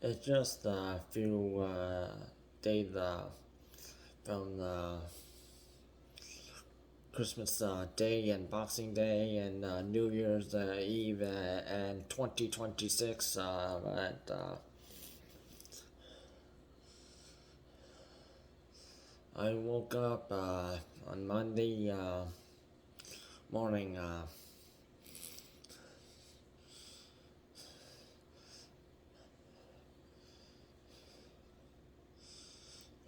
It's just a few days from Christmas Day and Boxing Day and New Year's Eve and 2026. I woke up on Monday morning.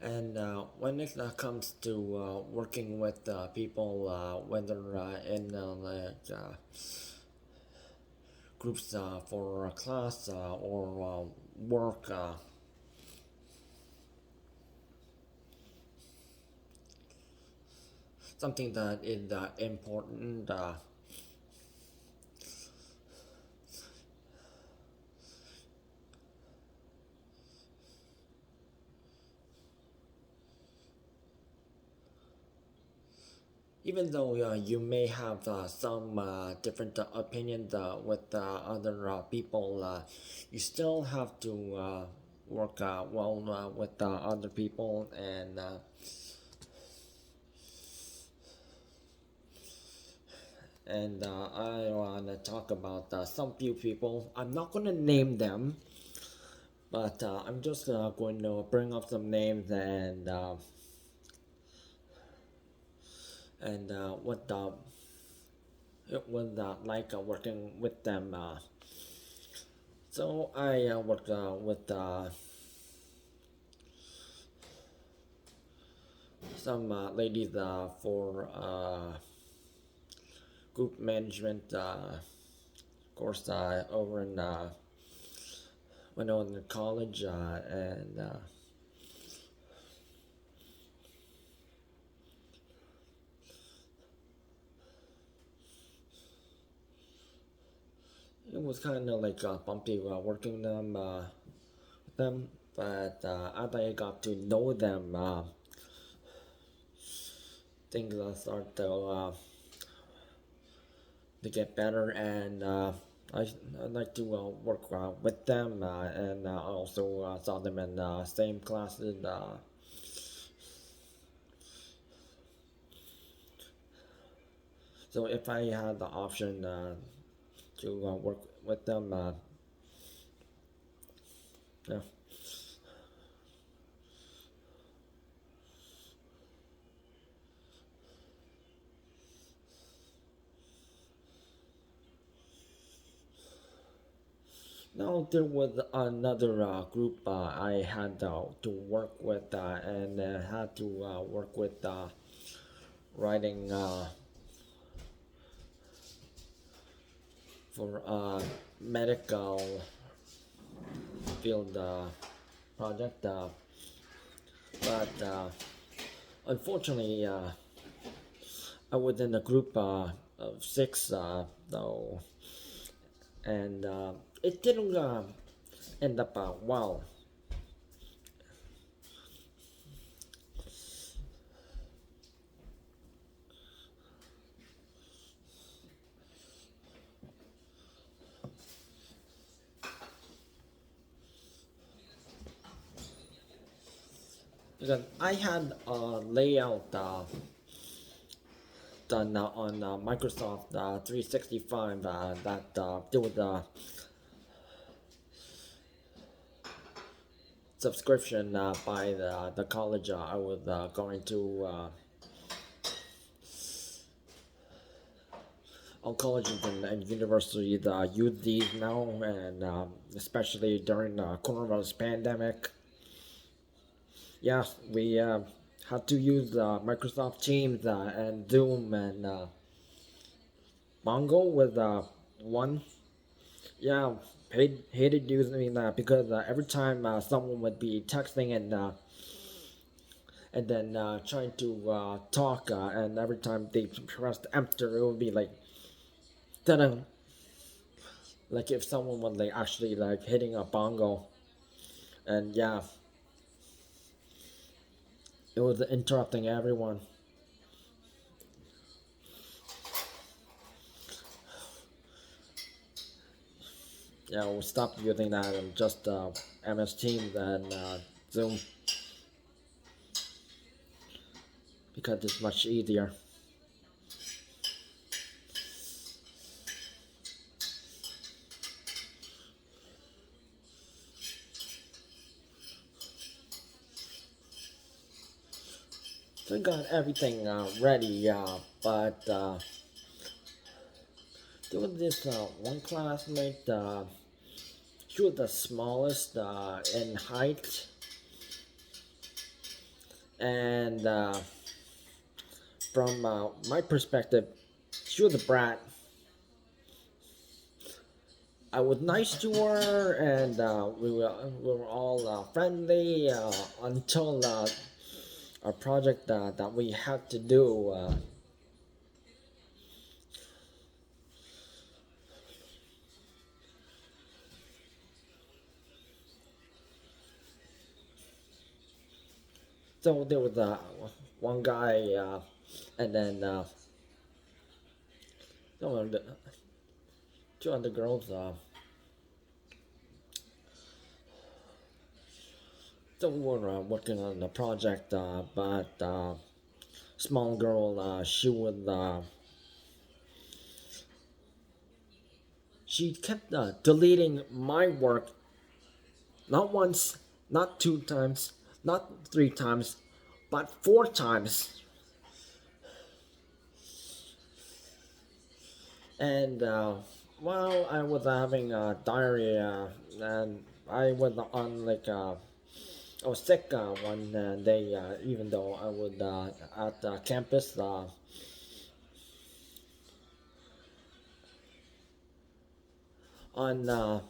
And when it comes to working with people, whether in groups for class or work, something that is important. Even though you may have some different opinions with other people, you still have to work well with other people. And I want to talk about some few people. I'm not going to name them, but I'm just going to bring up some names and what it was like working with them. So I worked with some ladies for group management course over in when I was in college, and it was kind of like bumpy working them, but as I got to know them, things start to get better, and I like to work with them, and I also saw them in same classes. So if I had the option to work with them, yeah. Now there was another group I had to work with, and had to work with writing for medical field project, but unfortunately, I was in a group of six, though, and it didn't end up well. Because I had a layout done on Microsoft 365 that there was a subscription by the college I was going to. All colleges and universities use these now, and especially during the coronavirus pandemic. Yeah, we had to use Microsoft Teams and Zoom and Mongo with one. Yeah, hated using that because every time someone would be texting and then trying to talk, and every time they pressed enter, it would be like, ta like if someone was like actually like hitting a bongo, and yeah, it was interrupting everyone. we stopped using that and just MS Teams and Zoom because it's much easier. So we got everything ready, but there was this one classmate. She was the smallest in height, and from my perspective, she was a brat. I was nice to her, and we were all friendly until a project that we had to do. So there was one guy, and then some of the, two other girls. So we were working on the project, but small girl, she kept deleting my work, not once, not two times, not three times, but four times. And while I was having diarrhea, and I was on I was sick one day, even though I was at campus on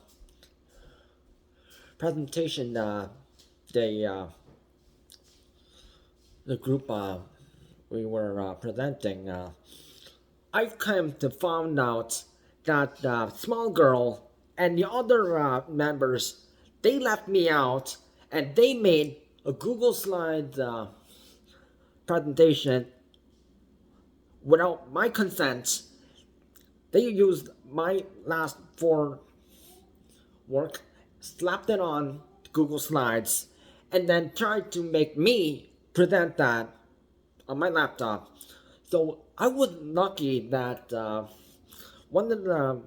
presentation day. The group we were presenting, I came to find out that the small girl and the other members, they left me out and they made a Google Slides presentation without my consent. They used my last four work, slapped it on Google Slides, and then tried to make me present that on my laptop. So I was lucky that one of the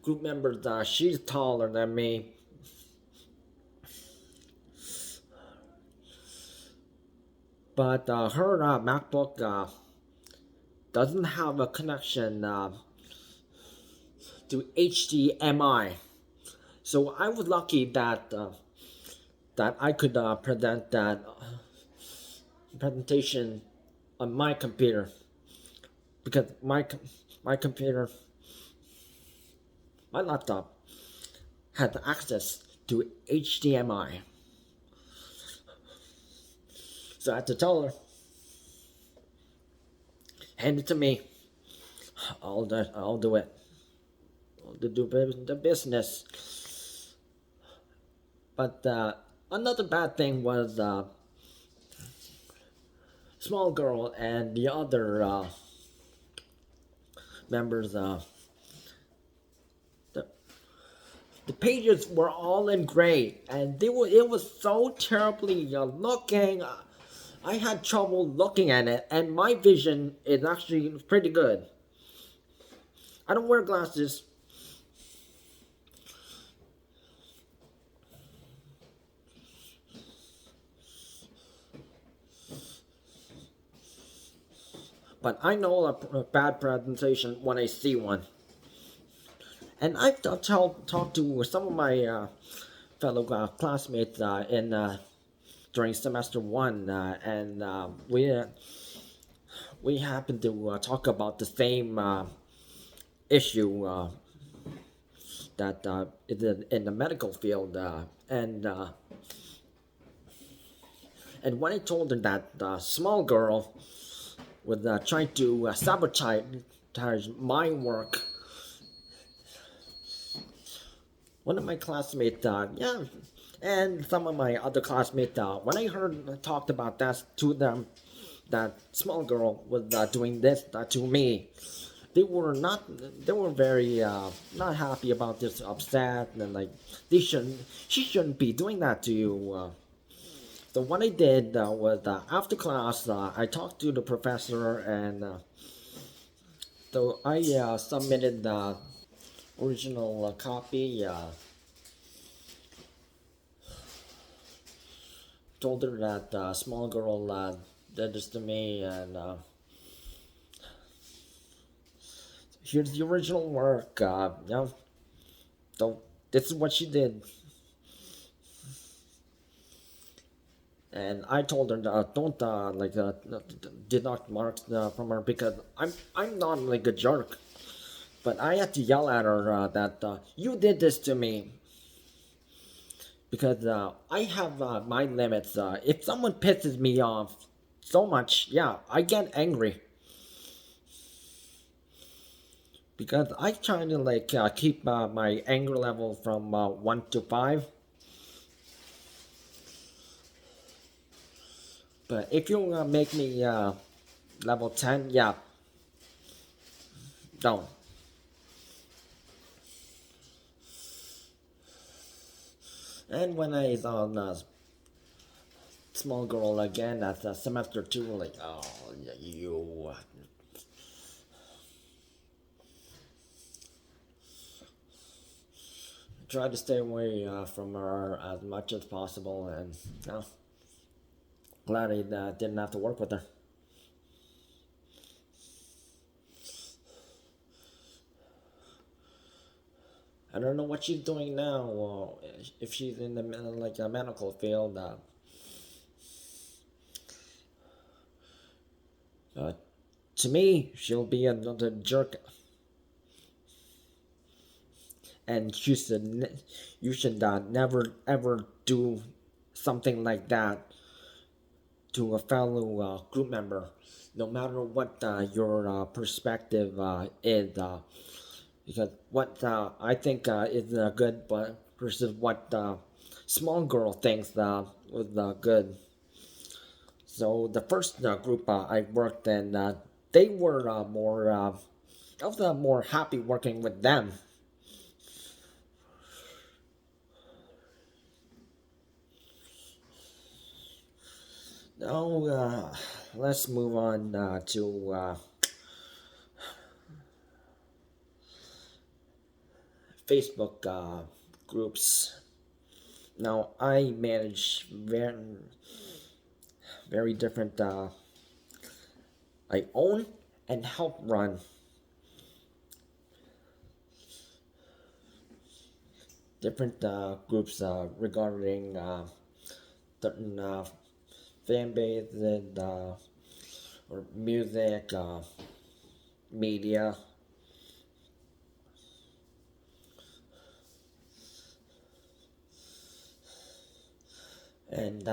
group members, she's taller than me. But her MacBook doesn't have a connection to HDMI. So I was lucky that I could present that presentation on my computer, because my computer, my laptop had access to HDMI. So I had to tell her, hand it to me. I'll do it. I'll do the business. But another bad thing was small girl and the other members. The pages were all in gray, and it was so terribly looking. I had trouble looking at it, and my vision is actually pretty good. I don't wear glasses. But I know a bad presentation when I see one. And I've talked to some of my fellow classmates during semester one, and we happened to talk about the same issue that is in the medical field, and when I told her that the small girl was trying to sabotage my work, one of my classmates, yeah, and some of my other classmates, when I heard talked about that to them, that small girl was doing this to me, they were very not happy about this, upset, and like they shouldn't she shouldn't be doing that to you. So what I did was after class, I talked to the professor, and so I submitted the original copy. Told her that small girl did this to me, and here's the original work. So this is what she did, and I told her don't deduct marks from her because I'm not like a jerk, but I had to yell at her that you did this to me because I have my limits. If someone pisses me off so much, yeah, I get angry because I try to keep my anger level from 1 to 5. But if you make me level 10, yeah, don't. And when I saw small girl again at semester 2, like, oh, yeah, you. Try to stay away from her as much as possible, and glad I didn't have to work with her. I don't know what she's doing now. If she's in the medical field, uh, to me, she'll be another jerk, and you should never ever do something like that to a fellow group member, no matter what your perspective is. Because what I think is good, but versus what small girl thinks was good. So the first group I worked in, they were more. I was more happy working with them. Now let's move on to Facebook groups. Now I manage very different. I own and help run different groups regarding certain fan base and or music, media, and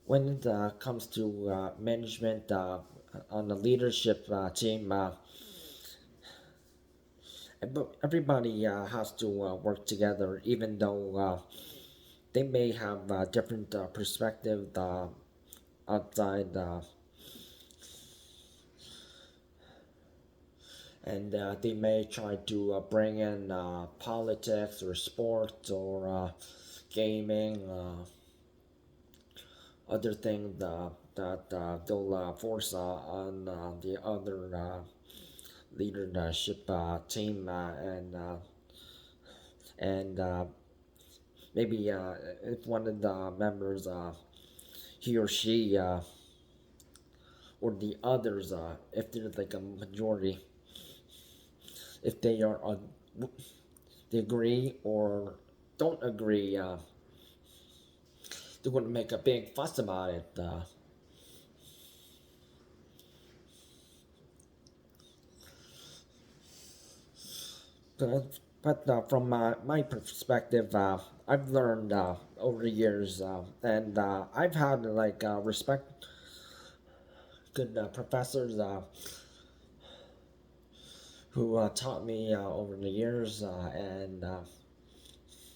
when it comes to management on the leadership team, everybody has to work together, even though they may have different perspective outside, and they may try to bring in politics or sports or gaming, other things that they'll force on the other leadership team, and maybe if one of the members, he or she, or the others, if there's like a majority, if they are they agree or don't agree, they're going to make a big fuss about it. But from my perspective, I've learned over the years, and I've had respect good professors who taught me over the years, and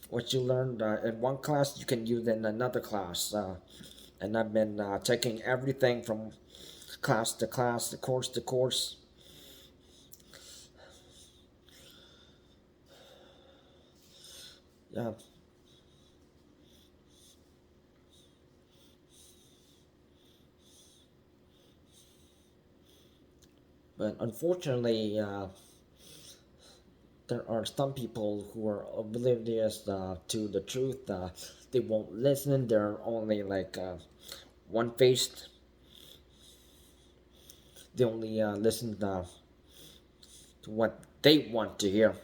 what you learned in one class you can use in another class. And I've been taking everything from class to class, course to course, Yeah, but unfortunately, there are some people who are oblivious to the truth. They won't listen. They're only like one-faced. They only listen to what they want to hear.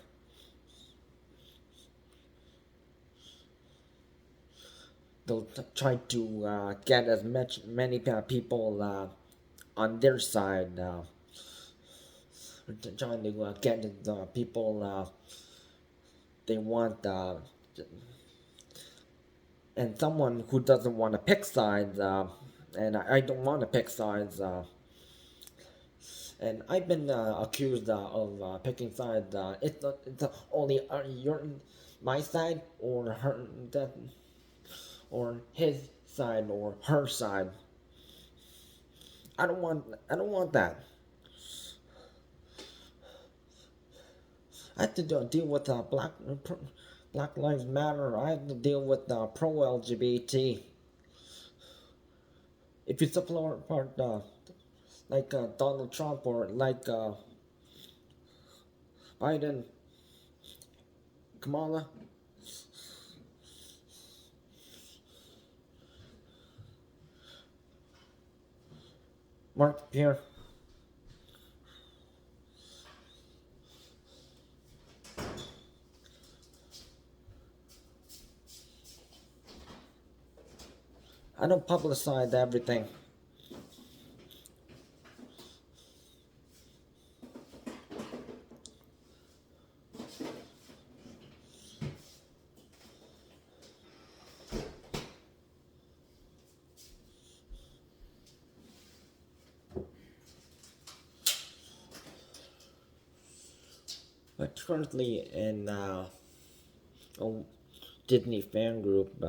They'll try to get as much many people on their side. Trying to get the people they want, and someone who doesn't want to pick sides. And I don't want to pick sides. And I've been accused of picking sides. It's only your my side or her that or his side or her side. I don't want that. I have to deal with Black Lives Matter. I have to deal with pro LGBT. If you support like Donald Trump or like Biden, Kamala, Mark Pierre, I don't publicize everything. But currently in a Disney fan group,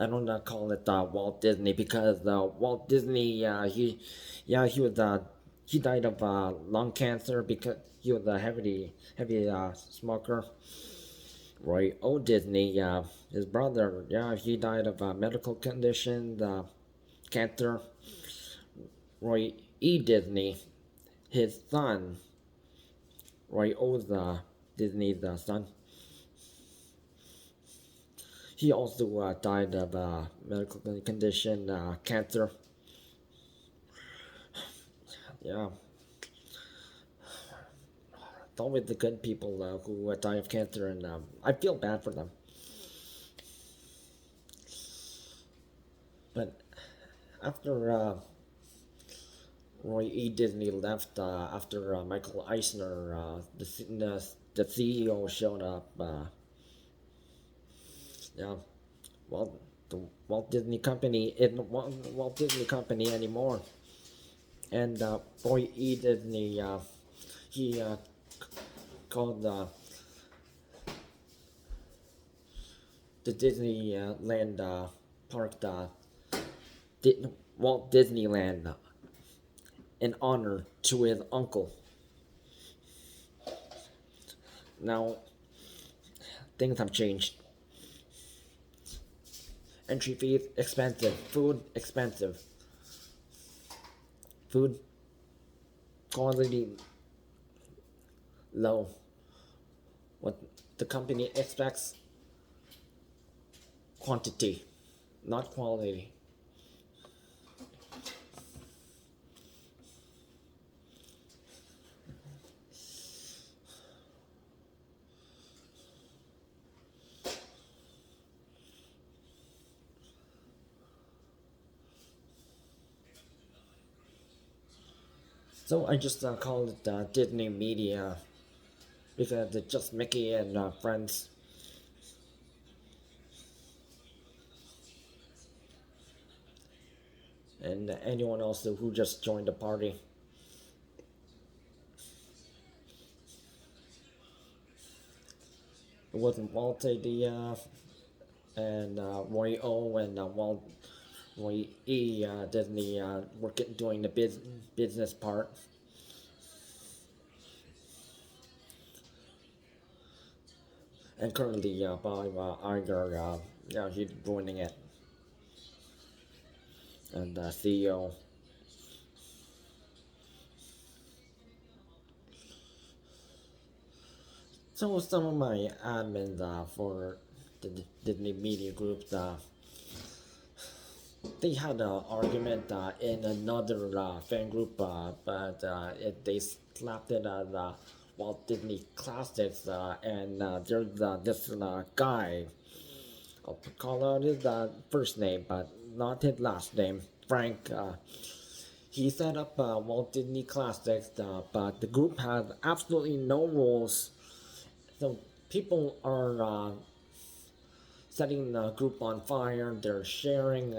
I don't call it Walt Disney because Walt Disney, he was he died of lung cancer because he was a heavy smoker. Roy O. Disney, his brother, he died of medical condition, cancer. Roy E. Disney, his son, Roy O's Disney's son, he also died of medical condition, cancer. Yeah, it's always the good people who die of cancer, and I feel bad for them. But after Roy E. Disney left, after Michael Eisner, the CEO, showed up, yeah, well, the Walt Disney Company isn't Walt Disney Company anymore. And Roy E. Disney, he called the Disneyland park Walt Disneyland in honor to his uncle. Now things have changed. Entry fees expensive, food expensive, food quality low. What the company expects, quantity, not quality. So I just call it Disney Media because it's just Mickey and friends, and anyone else who just joined the party. It wasn't Walt idea, and Roy O and Roy E. Disney were doing the business part. and currently by Iger, yeah, he's ruining it, and CEO. So some of my admins for the Disney Media Group, they had an argument in another fan group, but they slapped it as Walt Disney Classics, and there's this guy, I'll call out his first name, but not his last name, Frank. He set up Walt Disney Classics, but the group has absolutely no rules. So people are setting the group on fire. They're sharing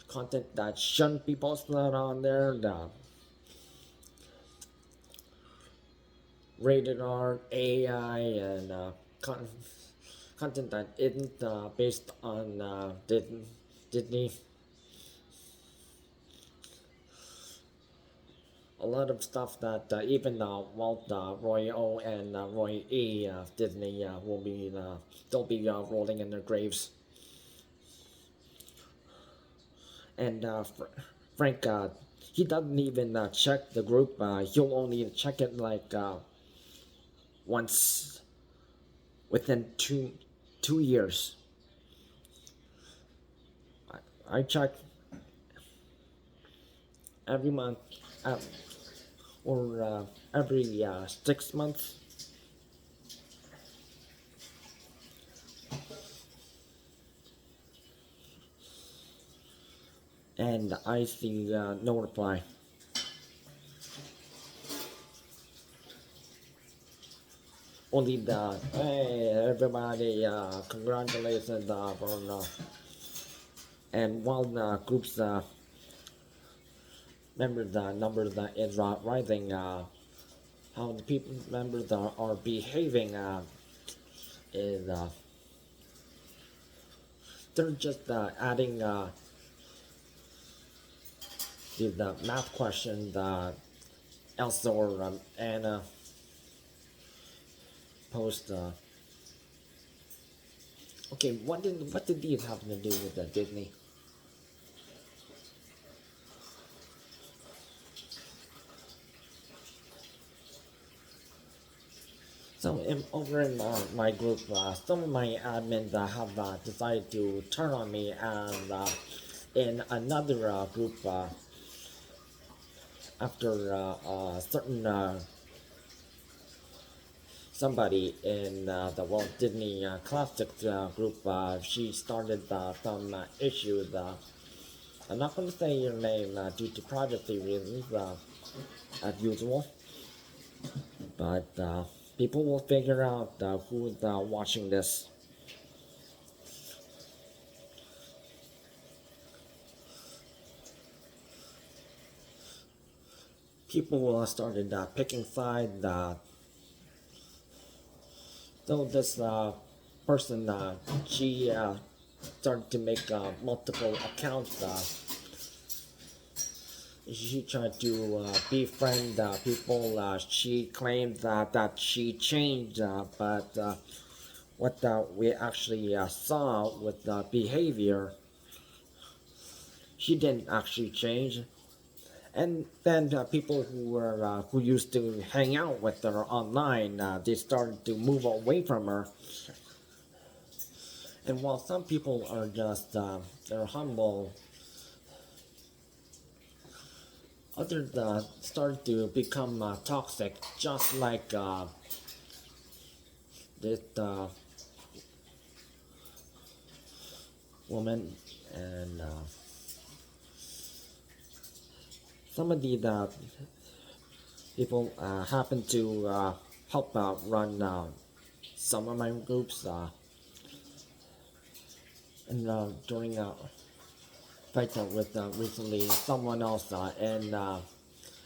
content that shouldn't be posted on there. The rated R, AI, and content that isn't based on Disney. A lot of stuff that even Walt, Roy O, and Roy E. Disney will be they'll be rolling in their graves. And Frank, he doesn't even check the group. He'll only check it like once within two years. I check every month, uh, or every 6 months, and I see no reply. Only the hey everybody, congratulations on and while the group's members numbers is rising, how the people members are behaving is they're just adding the math question Elsa or Anna post. Okay, what did these have to do with Disney? So over in my group, some of my admins have decided to turn on me, and in another group, after certain somebody in the Walt Disney Classics group, she started some issues. I'm not going to say your name due to privacy reasons, as usual, but people will figure out who's watching this. People started picking sides. So this person, she started to make multiple accounts. She tried to befriend people. She claimed that she changed, but what we actually saw with the behavior, she didn't actually change. And then people who used to hang out with her online, they started to move away from her. And while some people are just they're humble, others started to become toxic, just like this woman. And some of the people happen to help run some of my groups. And during a fight with recently someone else in a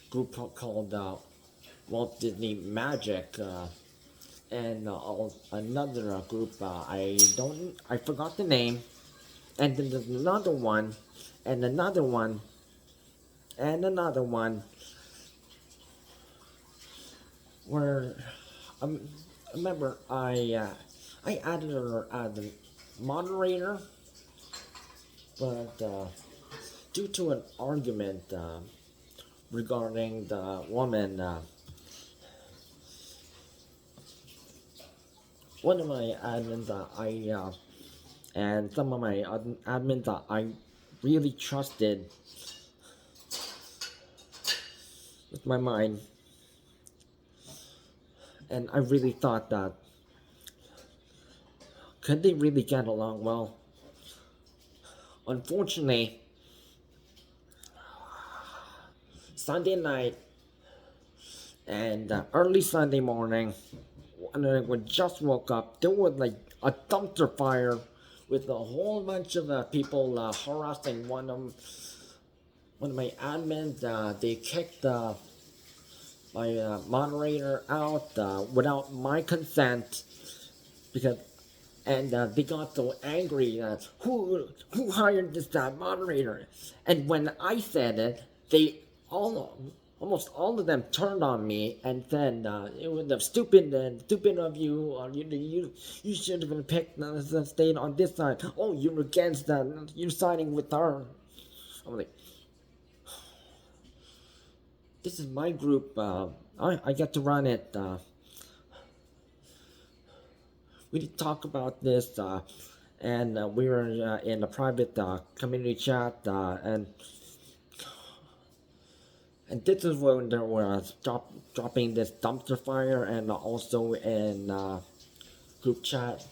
group called Walt Disney Magic, and another group, I forgot the name, and then there's another one, and another one, and another one, where um, Remember, I added her as a moderator, but due to an argument regarding the woman, one of my admins and some of my admins that I really trusted with my mind, and I really thought that could they really get along well? Unfortunately, Sunday night and early Sunday morning, when I just woke up, there was like a dumpster fire with a whole bunch of people harassing one of my admins. They kicked my moderator out without my consent because and they got so angry that who hired this moderator, and when I said it, they all almost all of them turned on me and said it was stupid of you, or you should have been picked stayed on this side. Oh, you're against that, you're siding with her. I'm like, this is my group. I get to run it. We did talk about this, and we were in a private community chat, and this is when there was dropping this dumpster fire, and also in group chat.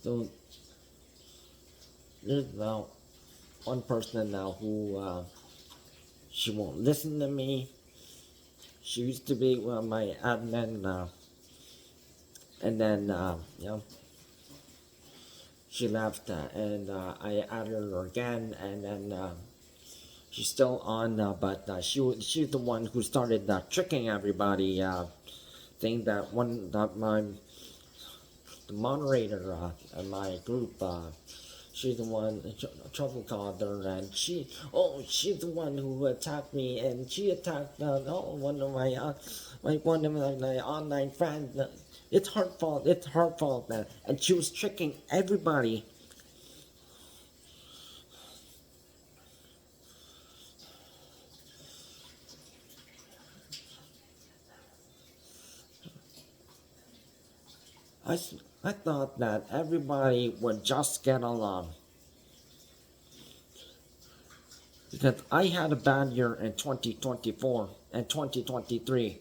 So there's now one person now who she won't listen to me. She used to be my admin, and then she left, and I added her again, and then she's still on, but she's the one who started tricking everybody, saying that the moderator in my group, she's the one trouble caused her, and she's the one who attacked me, and she attacked one of my online friends. It's her fault. It's her fault, and she was tricking everybody. I, I thought that everybody would just get along. Because I had a bad year in 2024 and 2023.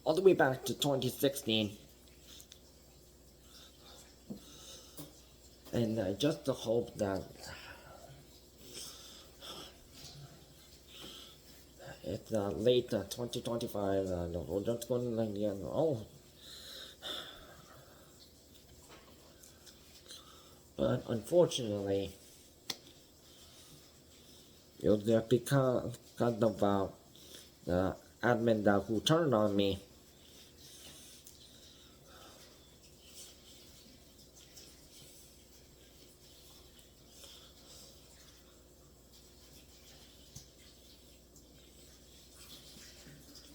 All the way back to 2016. And just to hope that it's late 2025, we're just going to, but unfortunately, it was because of the admin who turned on me.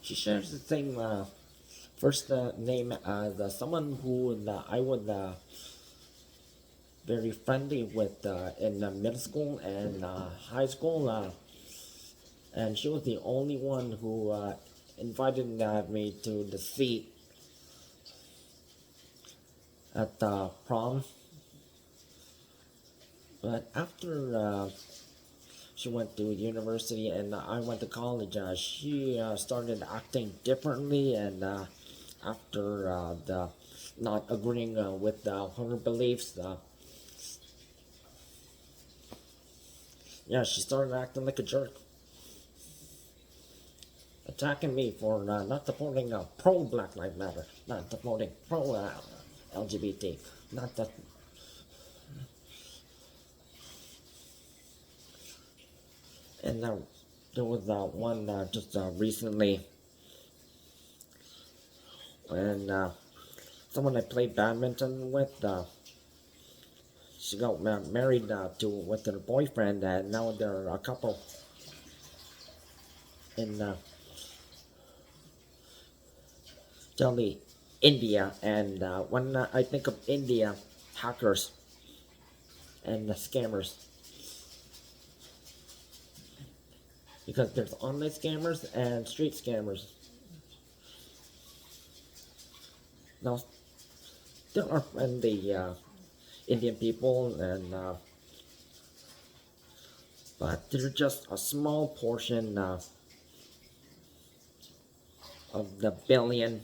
She shares the same first name as someone who I was very friendly with in middle school and high school, and she was the only one who invited me to the seat at prom. But after she went to university and I went to college, she started acting differently, and after the not agreeing with her beliefs, she started acting like a jerk, attacking me for not supporting pro Black Lives Matter, not supporting pro LGBT, not that. And there was one just recently when someone I played badminton with, she got married to with her boyfriend, and now they're a couple in Delhi, India. And when I think of India, hackers and scammers, because there's online scammers and street scammers. Now there are friendly Indian people, and but they're just a small portion of the billion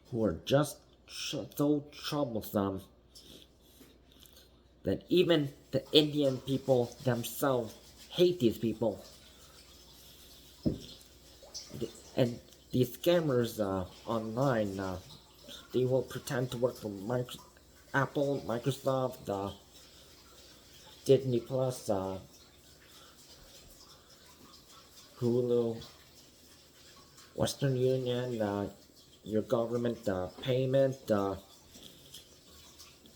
who are just so troublesome that even the Indian people themselves hate these people. And these scammers online, they will pretend to work for Apple, Microsoft, Disney Plus, Hulu, Western Union, your government payment,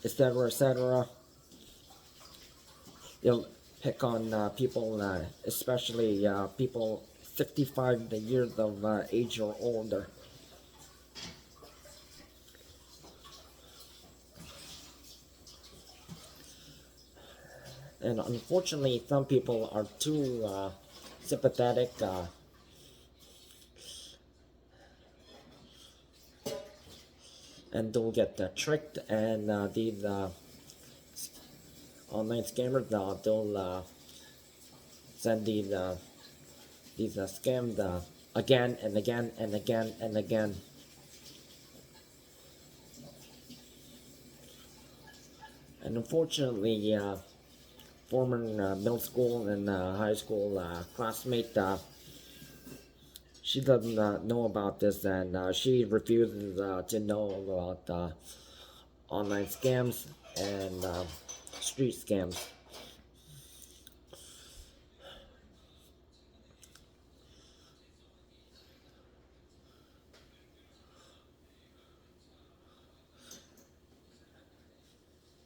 etc., etc. They'll pick on people, especially people 65 years of age or older. And unfortunately, some people are too sympathetic, and they'll get tricked, and these online scammers, they'll send these scams again and again and again and again. And unfortunately, former middle school and high school classmate, she doesn't know about this, and she refuses to know about online scams and street scams.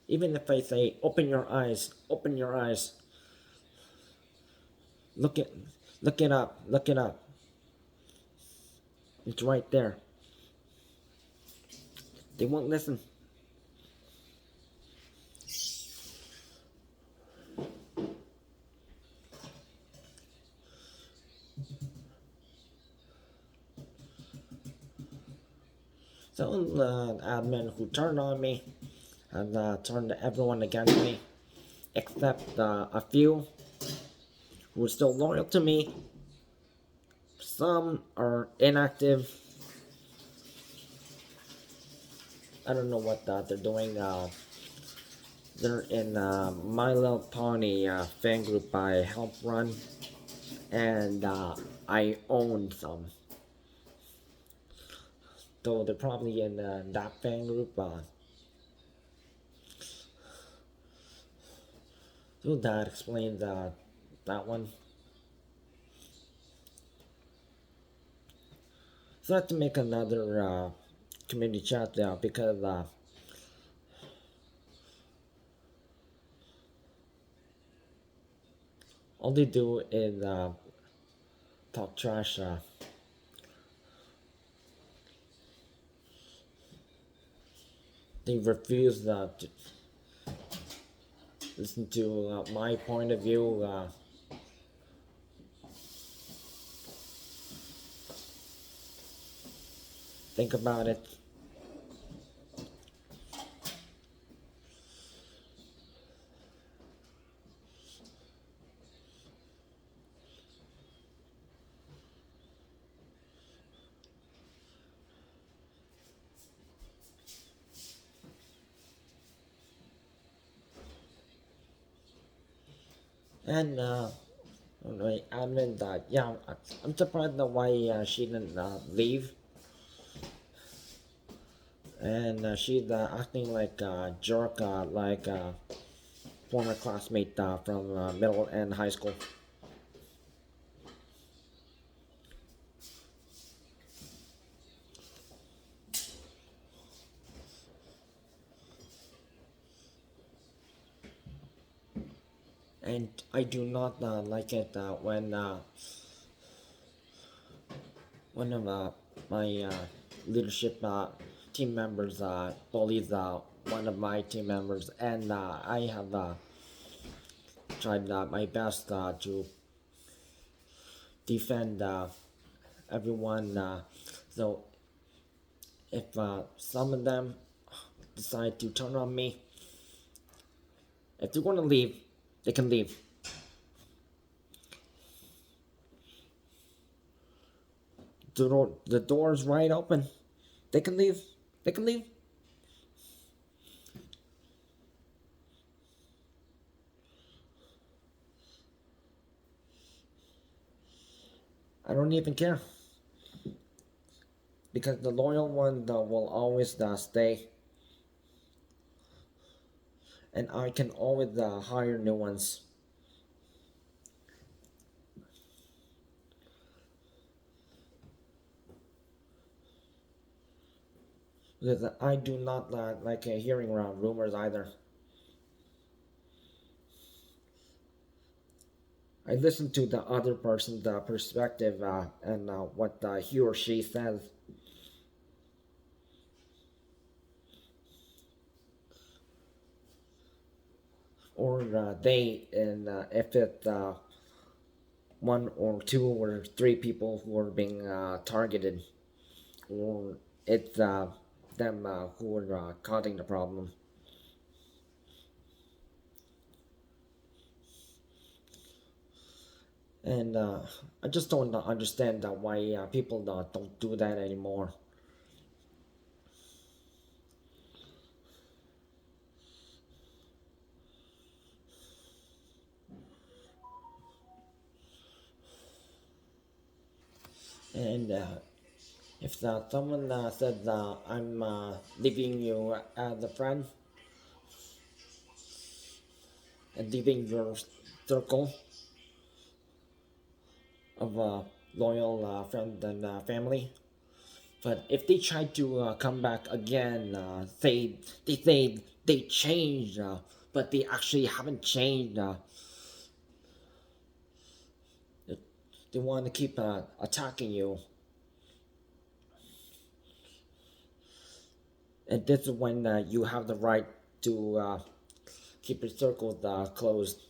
Even if I say, open your eyes, look it, look it up, look it up. It's right there. They won't listen. So admin who turned on me and turned everyone against me, except a few who are still loyal to me. Some are inactive. I don't know what they're doing. They're in My Little Pony fan group I help run, and I own some. Though they're probably in that fan group. So that explains that one. So I have to make another community chat because all they do is talk trash. They refuse to listen to my point of view. Think about it. And admin that yeah, I'm surprised that why she didn't leave. and she's acting like a jerk, like a former classmate from middle and high school. And I do not like it when one of my leadership team members bullies one of my team members, and I have tried my best to defend everyone. So if some of them decide to turn on me, if they want to leave, they can leave. The door's right open. They can leave. They can leave. I don't even care because the loyal one will always stay, and I can always hire new ones. Because I do not like hearing around rumors either. I listen to the other person's perspective and what he or she says. Or they, and if it's one or two or three people who are being targeted, or it's them who are causing the problem. And I just don't understand why people don't do that anymore. And if someone says I'm leaving you as a friend and leaving your circle of loyal friends and family, but if they try to come back again, say they changed, but they actually haven't changed. They want to keep attacking you, and this is when you have the right to keep your circles closed.